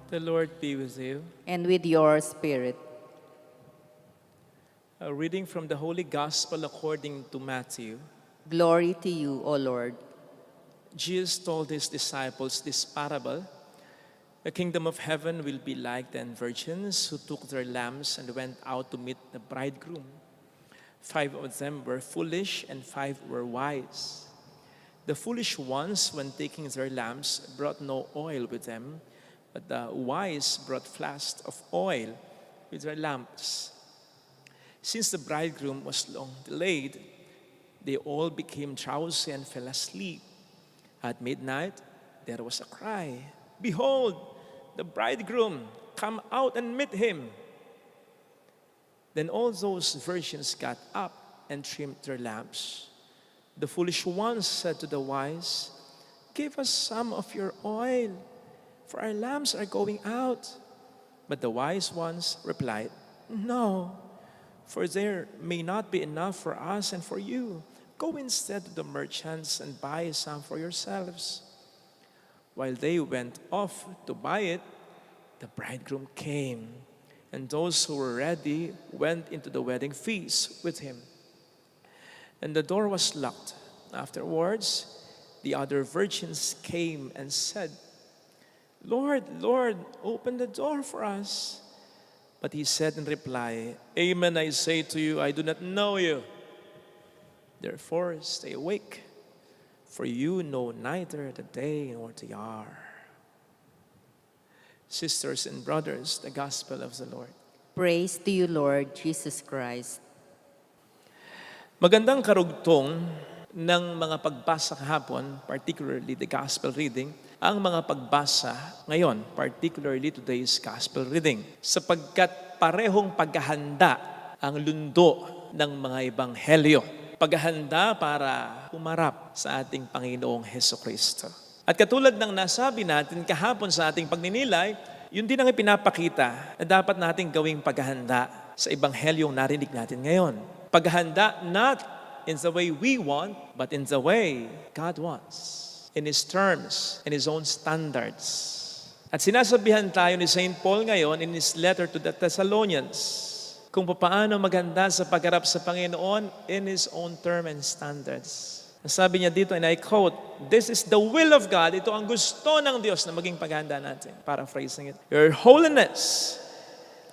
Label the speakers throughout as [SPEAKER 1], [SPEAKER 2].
[SPEAKER 1] The Lord be with you.
[SPEAKER 2] and with your spirit.
[SPEAKER 1] A reading from the Holy Gospel according to Matthew.
[SPEAKER 2] Glory to you, O Lord.
[SPEAKER 1] Jesus told his disciples this parable. The kingdom of heaven will be like 10 virgins who took their lamps and went out to meet the bridegroom. 5 of them were foolish and 5 were wise. The foolish ones, when taking their lamps, brought no oil with them, but the wise brought flasks of oil with their lamps. Since the bridegroom was long delayed, they all became drowsy and fell asleep. At midnight, there was a cry, "Behold, the bridegroom, come out and meet him." Then all those virgins got up and trimmed their lamps. The foolish ones said to the wise, "Give us some of your oil, for our lamps are going out." But the wise ones replied, "No, for there may not be enough for us and for you. Go instead to the merchants and buy some for yourselves." While they went off to buy it, the bridegroom came, and those who were ready went into the wedding feast with him. And the door was locked. Afterwards, the other virgins came and said, "Lord, Lord, open the door for us." But he said in reply, "Amen, I say to you, I do not know you. Therefore, stay awake, for you know neither the day nor the hour." Sisters and brothers, the gospel of the Lord.
[SPEAKER 2] Praise to you, Lord Jesus Christ.
[SPEAKER 1] Magandang karugtong ng mga pagbasa kahapon, particularly the gospel reading, ang mga pagbasa ngayon, particularly today's gospel reading, sapagkat parehong paghahanda ang lundo ng mga ebanghelyo. Paghahanda para humarap sa ating Panginoong Hesukristo. At katulad ng nasabi natin kahapon sa ating pagninilay, yun din ang ipinapakita na dapat nating gawing paghahanda sa ebanghelyong narinig natin ngayon. Paghahanda not in the way we want, but in the way God wants. In His terms, in His own standards. At sinasabihan tayo ni St. Paul ngayon in his letter to the Thessalonians kung paano maghanda sa pagharap sa Panginoon in His own term and standards. Sabi niya dito, and I quote, "This is the will of God." Ito ang gusto ng Diyos na maging paghahanda natin. Paraphrasing it. "Your holiness,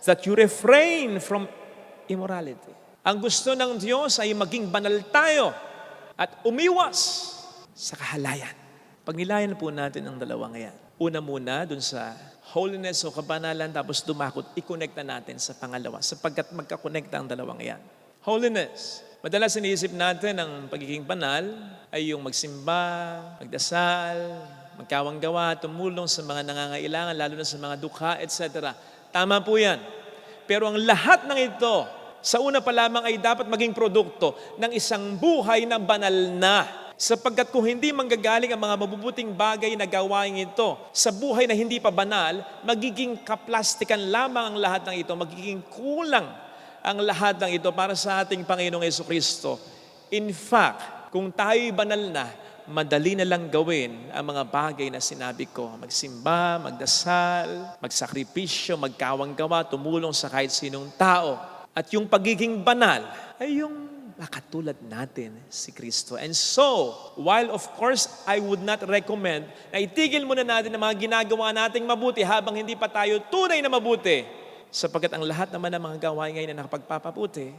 [SPEAKER 1] that you refrain from immorality." Ang gusto ng Diyos ay maging banal tayo at umiwas sa kahalayan. Pagnilayan po natin ang dalawang yan. Una muna dun sa holiness o kabanalan, tapos dumakot, i-connect na natin sa pangalawa sapagkat magkakonekta ang dalawang yan. Holiness. Madalas iniisip natin ang pagiging banal ay yung magsimba, magdasal, magkawanggawa, tumulong sa mga nangangailangan, lalo na sa mga dukha, etc. Tama po yan. Pero ang lahat ng ito, sa una pa lamang ay dapat maging produkto ng isang buhay na banal na. Sapagkat kung hindi manggagaling ang mga mabubuting bagay na gawain ito sa buhay na hindi pa banal, magiging kaplastikan lamang ang lahat ng ito, magiging kulang ang lahat ng ito para sa ating Panginoong Hesukristo. In fact, kung tayo'y banal na, madali na lang gawin ang mga bagay na sinabi ko. Magsimba, magdasal, magsakripisyo, magkawanggawa, tumulong sa kahit sinong tao. At yung pagiging banal ay yung makatulad natin si Kristo. And so, while of course I would not recommend na itigil muna natin ang mga ginagawa nating mabuti habang hindi pa tayo tunay na mabuti, sapagkat ang lahat naman ng mga gawain ngayon na nakapagpapabuti,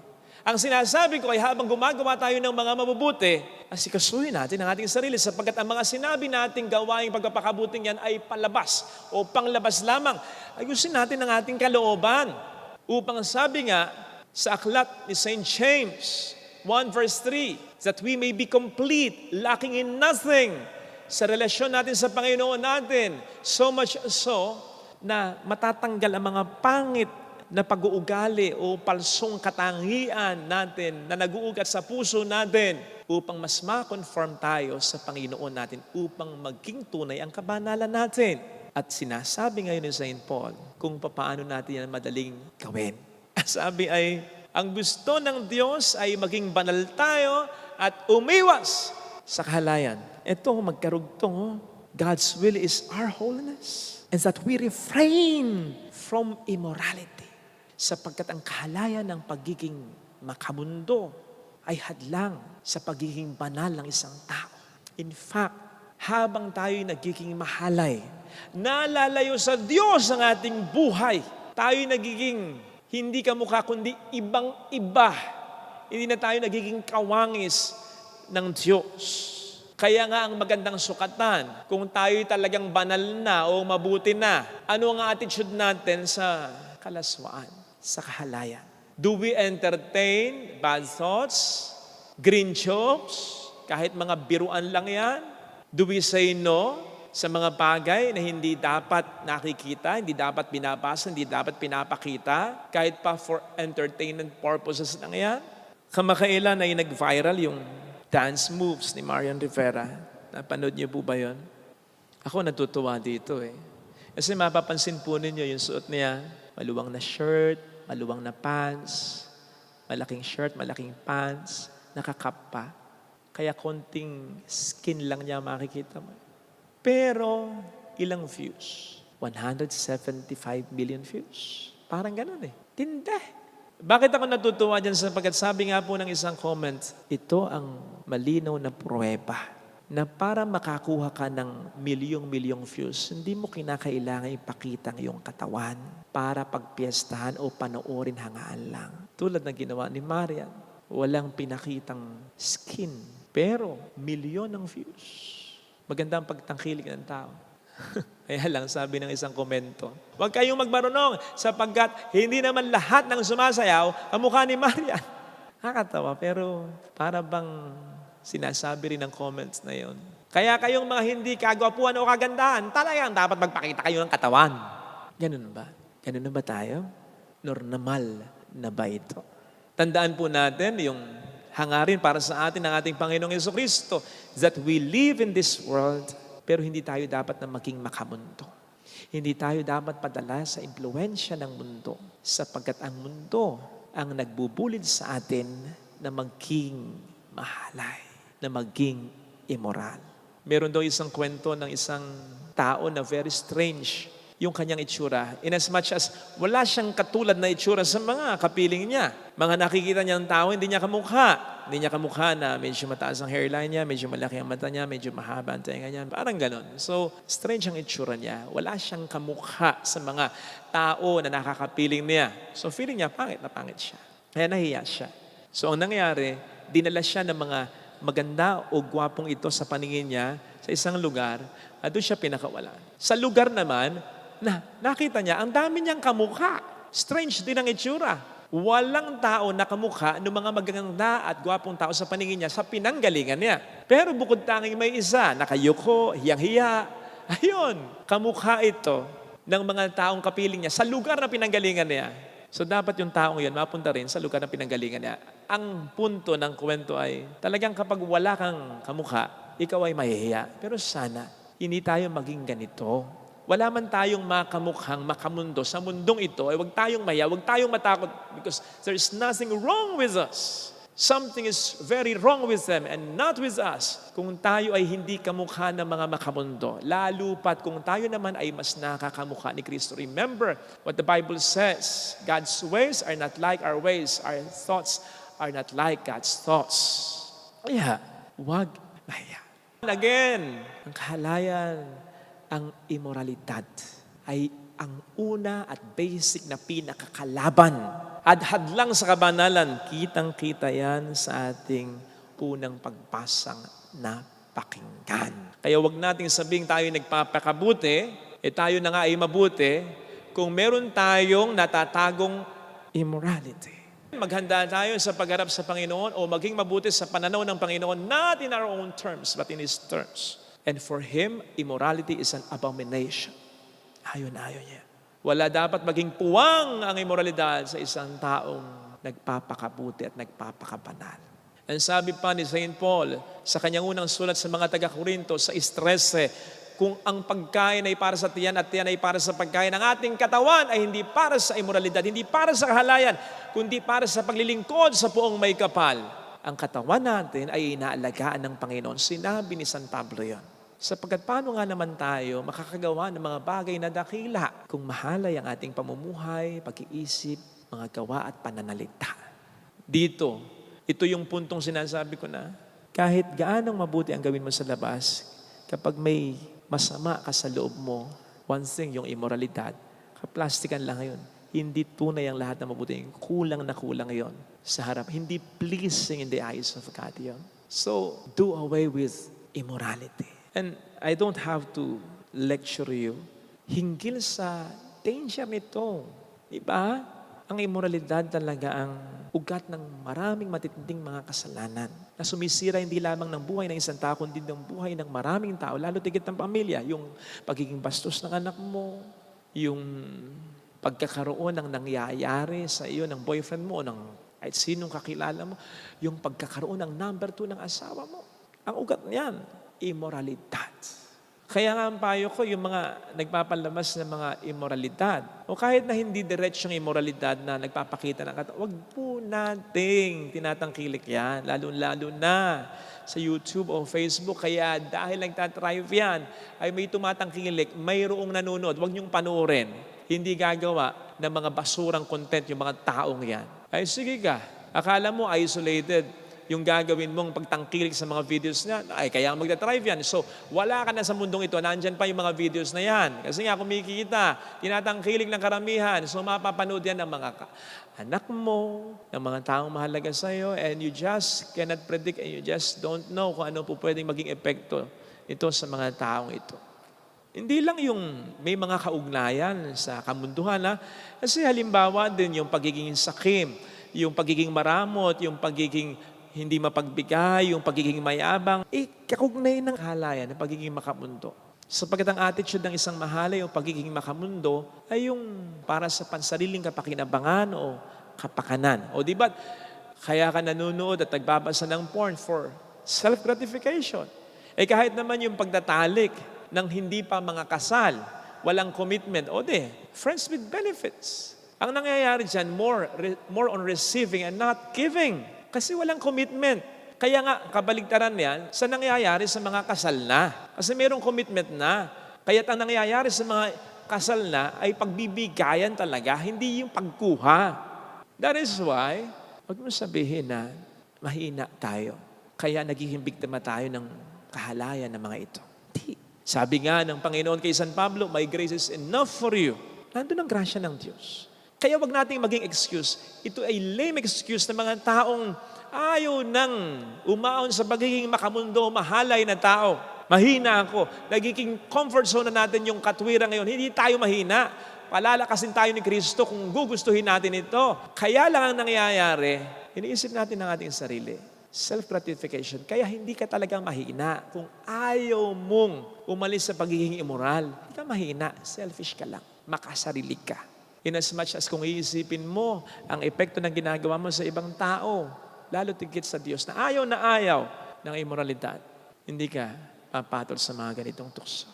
[SPEAKER 1] ang sinasabi ko ay habang gumagawa tayo ng mga mabubuti, asikasuhin natin ang ating sarili sapagkat ang mga sinabi nating gawaing pagpapakabuting yan ay palabas o panglabas lamang. Ayusin natin ang ating kalooban upang sabi nga sa aklat ni St. James 1 verse 3, that we may be complete, lacking in nothing sa relasyon natin sa Panginoon natin. So much so na matatanggal ang mga pangit na pag-uugali o palsong katangian natin na nag-uugat sa puso natin upang mas ma-conform tayo sa Panginoon natin, upang maging tunay ang kabanalan natin. At sinasabi ngayon ni St. Paul kung paano natin yan madaling gawin. Sabi ay, ang gusto ng Diyos ay maging banal tayo at umiwas sa kahalayan. Ito, magkarugtong. God's will is our holiness and that we refrain from immorality sapagkat ang kahalayan ng pagiging makamundo ay hadlang sa pagiging banal ng isang tao. In fact, habang tayo'y nagiging mahalay, nalalayo sa Diyos ang ating buhay. Tayo'y nagiging hindi kamukha kundi ibang-iba. Hindi na tayo nagiging kawangis ng Diyos. Kaya nga ang magandang sukatan, kung tayo'y talagang banal na o mabuti na, ano ang attitude natin sa kalaswaan, sa kahalayan? Do we entertain bad thoughts, green jokes, kahit mga biruan lang yan? Do we say no sa mga bagay na hindi dapat nakikita, hindi dapat binabasa, hindi dapat pinapakita, kahit pa for entertainment purposes lang yan? Kamakailan ay nag-viral yung dance moves ni Marian Rivera. Napanood niyo po ba yun? Ako natutuwa dito eh. Kasi mapapansin po ninyo yung suot niya, maluwang na shirt, maluwang na pants, malaking shirt, malaking pants, nakakap pa. Kaya konting skin lang niya makikita mo. Pero ilang views? 175 million views. Parang ganun eh. Tinda. Bakit ako natutuwa dyan? Sapagkat sabi nga po ng isang comment, ito ang malinaw na pruweba na para makakuha ka ng milyong-milyong views, hindi mo kinakailangan ipakita ang iyong katawan para pagpiestahan o panoorin hangaan lang. Tulad ng ginawa ni Marian, walang pinakitang skin, pero milyon ng views. Maganda ang pagtangkilik ng tao. Kaya lang, sabi ng isang komento, huwag kayong magmarunong sapagkat hindi naman lahat ng sumasayaw ang mukha ni Marian. Nakakatawa, pero para bang sinasabi rin ng comments na yon. Kaya kayong mga hindi kagwapuan o kagandahan, talagang dapat magpakita kayo ng katawan. Ganun ba? Ganun na ba tayo? Normal na ba ito? Tandaan po natin yung hangarin para sa atin ng ating Panginoong Jesucristo that we live in this world pero hindi tayo dapat na maging makamundo. Hindi tayo dapat padala sa impluensya ng mundo sapagkat ang mundo ang nagbubulid sa atin na maging mahalay, na maging immoral. Meron daw isang kwento ng isang tao na very strange yung kanyang itsura. In as much as wala siyang katulad na itsura sa mga kapiling niya. Mga nakikita niyang tao, hindi niya kamukha. Hindi niya kamukha na medyo mataas ang hairline niya, medyo malaki ang mata niya, medyo mahaba ang tenga niya. Parang ganon. So, strange ang itsura niya. Wala siyang kamukha sa mga tao na nakakapiling niya. So, feeling niya, pangit na pangit siya. Kaya nahiya siya. So, ang nangyari, dinala siya ng mga maganda o gwapong ito sa paningin niya sa isang lugar at doon siya pinakawalan. Sa lugar naman, nakita niya, ang dami niyang kamukha. Strange din ang itsura. Walang tao na kamukha ng mga magaganda at gwapong tao sa paningin niya sa pinanggalingan niya. Pero bukod tanging may isa, nakayuko, hiyang-hiya. Ayun, kamukha ito ng mga taong kapiling niya sa lugar na pinanggalingan niya. So dapat yung taong yun mapunta rin sa lugar na pinanggalingan niya. Ang punto ng kwento ay talagang kapag wala kang kamukha, ikaw ay mahihiya. Pero sana, hindi tayo maging ganito. Wala man tayong makamukhang makamundo sa mundong ito, ay huwag tayong mahiya, huwag tayong matakot because there's nothing wrong with us. Something is very wrong with them and not with us. Kung tayo ay hindi kamukha ng mga makamundo, lalo pat kung tayo naman ay mas nakakamukha ni Kristo. Remember what the Bible says, God's ways are not like our ways, our thoughts are not like God's thoughts. Kaya, huwag mahiya. Again, ang kahalayan, ang immoralidad ay ang una at basic na pinakakalaban at hadlang sa kabanalan. Kitang-kita yan sa ating unang pagbasang napakinggan. Kaya wag nating sabing tayo nagpapakabuti, tayo na nga ay mabuti kung meron tayong natatagong immorality. Maghanda tayo sa pagharap sa Panginoon o maging mabuti sa pananaw ng Panginoon, not in our own terms, but in His terms. And for Him, immorality is an abomination. Ayon-ayon niya. Wala dapat maging puwang ang immoralidad sa isang taong nagpapakabuti at nagpapakabanal. And sabi pa ni St. Paul sa kanyang unang sulat sa mga taga-Korinto sa 13, kung ang pagkain ay para sa tiyan at tiyan ay para sa pagkain, ang ating katawan ay hindi para sa immoralidad, hindi para sa kahalayan, kundi para sa paglilingkod sa puong may kapal. Ang katawan natin ay inaalagaan ng Panginoon. Sinabi ni San Pablo yon. Sapagkat paano nga naman tayo makakagawa ng mga bagay na dakila kung mahalay ang ating pamumuhay, pag-iisip, mga gawa at pananalita. Dito, ito yung puntong sinasabi ko na kahit gaanong mabuti ang gawin mo sa labas, kapag may masama ka sa loob mo, one thing, yung immoralidad, kaplastikan lang ngayon. Hindi tunay ang lahat ng mabuti. Kulang na kulang yon sa harap. Hindi pleasing in the eyes of God yon. So, do away with immorality. And I don't have to lecture you hinggil sa danger nito. Diba? Ang immoralidad talaga ang ugat ng maraming matitinding mga kasalanan na sumisira hindi lamang ng buhay ng isang tao, kundi ng buhay ng maraming tao, lalo tigit ng pamilya. Yung pagiging bastos ng anak mo, yung pagkakaroon ng nangyayari sa iyo ng boyfriend mo o ng kahit sinong kakilala mo, yung pagkakaroon ng number 2 ng asawa mo. Ang ugat niyan, immoralidad. Kaya nga ang payo ko, yung mga nagpapalabas ng mga immoralidad, o kahit na hindi diretsyong immoralidad na nagpapakita ng katawan, wag po nating tinatangkilik yan, lalo-lalo na sa YouTube o Facebook. Kaya dahil nagtatrive yan, ay may tumatangkilik, mayroong nanonood, wag niyong panoorin. Hindi gagawa ng mga basurang content yung mga taong yan. Ay sige ka, akala mo isolated yung gagawin mong pagtangkilik sa mga videos niya, ay kaya magta-thrive yan. So, wala ka na sa mundong ito, nandyan pa yung mga videos na yan. Kasi nga, kumikita, tinatangkilik ng karamihan. So, mapapanood yan ng mga anak mo, ng mga taong mahalaga sa'yo, and you just cannot predict and you just don't know kung ano po pwedeng maging epekto ito sa mga taong ito. Hindi lang yung may mga kaugnayan sa kamunduhan, ha? Kasi halimbawa din yung pagiging sakim, yung pagiging maramot, yung pagiging hindi mapagbigay, yung pagiging mayabang, kakugnay ng halayan, ng pagiging makamundo. Sapagkat ang attitude ng isang mahalay o pagiging makamundo ay yung para sa pansariling kapakinabangan o kapakanan. O di ba, kaya ka nanonood at nagbabasa ng porn for self-gratification. Kahit naman yung pagtatalik ng hindi pa mga kasal, walang commitment, friends with benefits. Ang nangyayari dyan, more on receiving and not giving. Kasi walang commitment. Kaya nga, kabaligtaran yan sa nangyayari sa mga kasal na. Kasi mayroong commitment na. Kaya't ang nangyayari sa mga kasal na ay pagbibigayan talaga, hindi yung pagkuha. That is why, huwag mo sabihin na mahina tayo. Kaya nagiging biktima tayo ng kahalayan ng mga ito. Sabi nga ng Panginoon kay San Pablo, my grace is enough for you. Nandun ang grasya ng Diyos. Kaya wag nating maging excuse. Ito ay lame excuse ng mga taong ayaw nang umaon sa pagiging makamundo, mahalay na tao. Mahina ako. Nagiging comfort zone na natin yung katwiran ngayon. Hindi tayo mahina. Palalakasin tayo ni Kristo kung gugustuhin natin ito. Kaya lang ang nangyayari, iniisip natin ang ating sarili. Self-gratification. Kaya hindi ka talagang mahina. Kung ayaw mong umalis sa pagiging immoral, hindi ka mahina. Selfish ka lang. Makasarili ka. In as much as kung iisipin mo ang epekto ng ginagawa mo sa ibang tao, lalo tigit sa Diyos na ayaw ng immoralidad, hindi ka papatol sa mga ganitong tukso.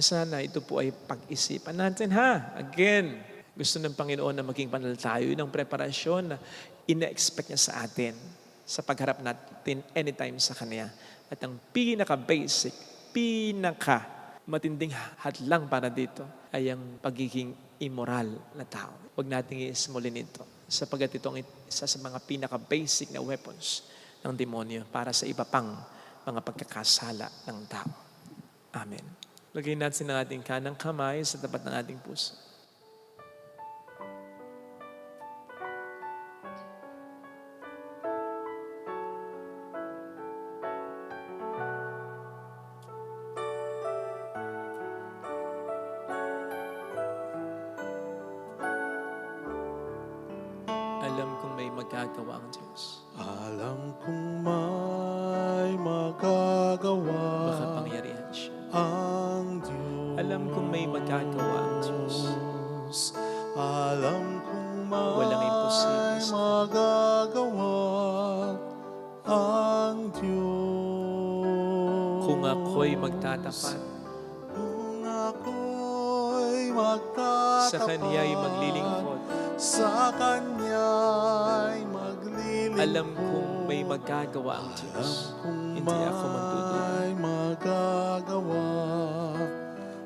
[SPEAKER 1] Sana ito po ay pag-isipan natin, ha? Again, gusto ng Panginoon na maging banal tayo. Yun ang preparasyon na ina-expect niya sa atin sa pagharap natin anytime sa Kanya. At ang pinaka-basic, pinaka-matinding hadlang para dito ay ang pagiging immoral na tao. Huwag nating i-smallin ito sapagkat ito ang isa sa mga pinaka-basic na weapons ng demonyo para sa iba pang mga pagkakasala ng tao. Amen. Lagay natin ang ating kanang kamay sa tapat ng ating puso. Alam kong may magagawa ang Diyos.
[SPEAKER 3] Alam kong may magagawa
[SPEAKER 1] Makapangyarihan siya.
[SPEAKER 3] ang Diyos.
[SPEAKER 1] Alam kong may magagawa ang Diyos.
[SPEAKER 3] Alam kong may
[SPEAKER 1] Walang imposible sa Kanya.
[SPEAKER 3] magagawa ang Diyos.
[SPEAKER 1] Kung ako'y magtatapat,
[SPEAKER 3] Kung ako'y magtatapat
[SPEAKER 1] sa Kanya'y maglilingkod,
[SPEAKER 3] sa Kanya'y maglilingkod.
[SPEAKER 1] alam kong may magagawa ang Diyos.
[SPEAKER 3] Kung
[SPEAKER 1] Hindi ako magdududa.
[SPEAKER 3] may magagawa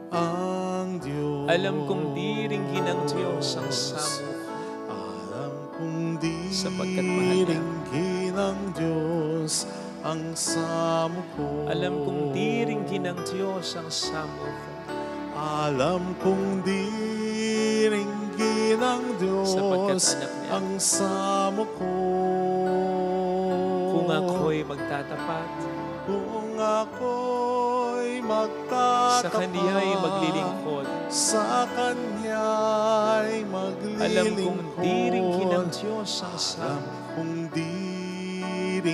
[SPEAKER 3] ang Diyos.
[SPEAKER 1] Alam kong diringgin ng Diyos ang samo.
[SPEAKER 3] Alam kong
[SPEAKER 1] Sapagkat mahal niya.
[SPEAKER 3] diringgin ng Diyos ang samo ko.
[SPEAKER 1] Alam kong diringgin ng Diyos ang samo ko.
[SPEAKER 3] Alam kong diringgin ng
[SPEAKER 1] Sapagkat
[SPEAKER 3] Diyos
[SPEAKER 1] anak niya.
[SPEAKER 3] ang samo ko.
[SPEAKER 1] Kung ako'y magtatapat,
[SPEAKER 3] Kung ako'y magtatapat
[SPEAKER 1] sa Kaniya'y maglilingkod.
[SPEAKER 3] Sa Kanya'y maglilingkod.
[SPEAKER 1] Alam kong diringgin ng Diyos ang
[SPEAKER 3] Alam
[SPEAKER 1] samo.
[SPEAKER 3] kong diringgin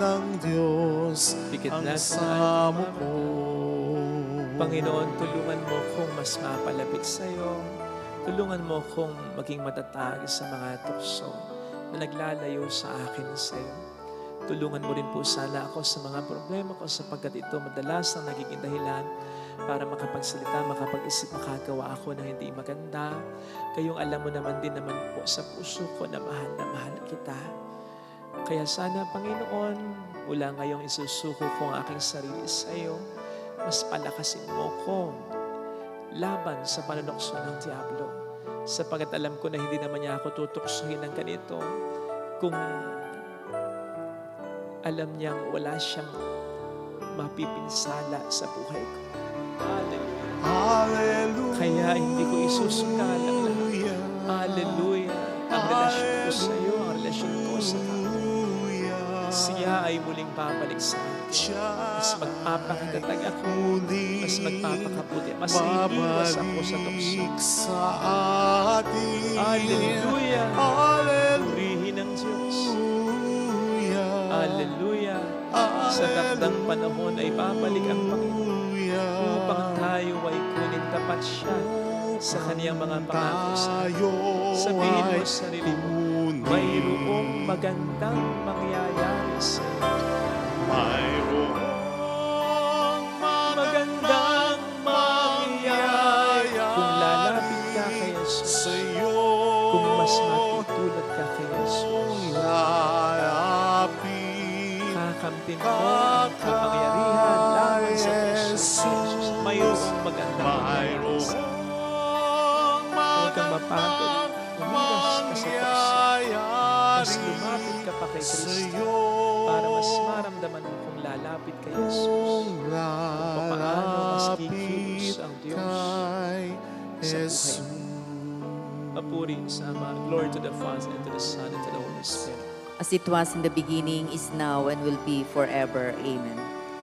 [SPEAKER 3] ng Diyos
[SPEAKER 1] Dikit
[SPEAKER 3] ang
[SPEAKER 1] na
[SPEAKER 3] samo ko.
[SPEAKER 1] Panginoon, tulungan mo kong mas mapalapit sa iyo. Tulungan mo kong maging matatag sa mga tukso na naglalayo sa akin sa iyo. Tulungan mo rin po sana ako sa mga problema ko sapagkat ito madalas ang nagiging dahilan para makapagsalita, makapag-isip, makagawa ako na hindi maganda. Kayong alam mo naman din naman po sa puso ko na mahal kita. Kaya sana, Panginoon, mula ngayong isusuko ko ang aking sarili sa iyo, mas palakasin mo ko laban sa panunokso ng Diablo. Sapagkat alam ko na hindi naman niya ako tutuksohin ng ganito kung alam niyang wala siyang mapipinsala sa buhay ko. Hallelujah.
[SPEAKER 3] Hallelujah.
[SPEAKER 1] Kaya hindi ko isusugal ang lahat. Hallelujah. Ang relasyon ko sa iyo, ang relasyon ko sa tao. Siya ay muling babalik sa akin. Mas magpapakatatag ako. Mas magpapakabuti. Mas iiwas ako sa tukso.
[SPEAKER 3] sa atin.
[SPEAKER 1] Hallelujah.
[SPEAKER 3] Hallelujah.
[SPEAKER 1] Purihin ang Diyos. Hallelujah. Sa takdang panahon ay babalik ang Panginoon upang tayo ay kunin tapat siya sa kaniyang mga pangako sa atin. Sabihin mo sa sarili mo, mayroong magandang mangyayari sa iyo.
[SPEAKER 3] Mayroong
[SPEAKER 1] Magandang mangyayari kung lalapit ka kay Jesus.
[SPEAKER 3] sa'yo.
[SPEAKER 1] Kung mas matutulad ka kay Jesus.
[SPEAKER 3] Lalapit
[SPEAKER 1] Kakamtin mo ang kapangyarihan laban sa puso ni Jesus. Mayroong magandang mangyayari sa iyo. Huwag kang mapagod. Umiwas ka sa tukso. Mas lumapit ka pa kay Kristo para mas maramdaman mo kung lalapit kay Jesus. Paano mas kikilos ang Diyos sa buhay mo. Papuri sa Ama, glory to the Father, and to the Son, and to the Holy Spirit.
[SPEAKER 2] As it was in the beginning, is now, and will be forever. Amen.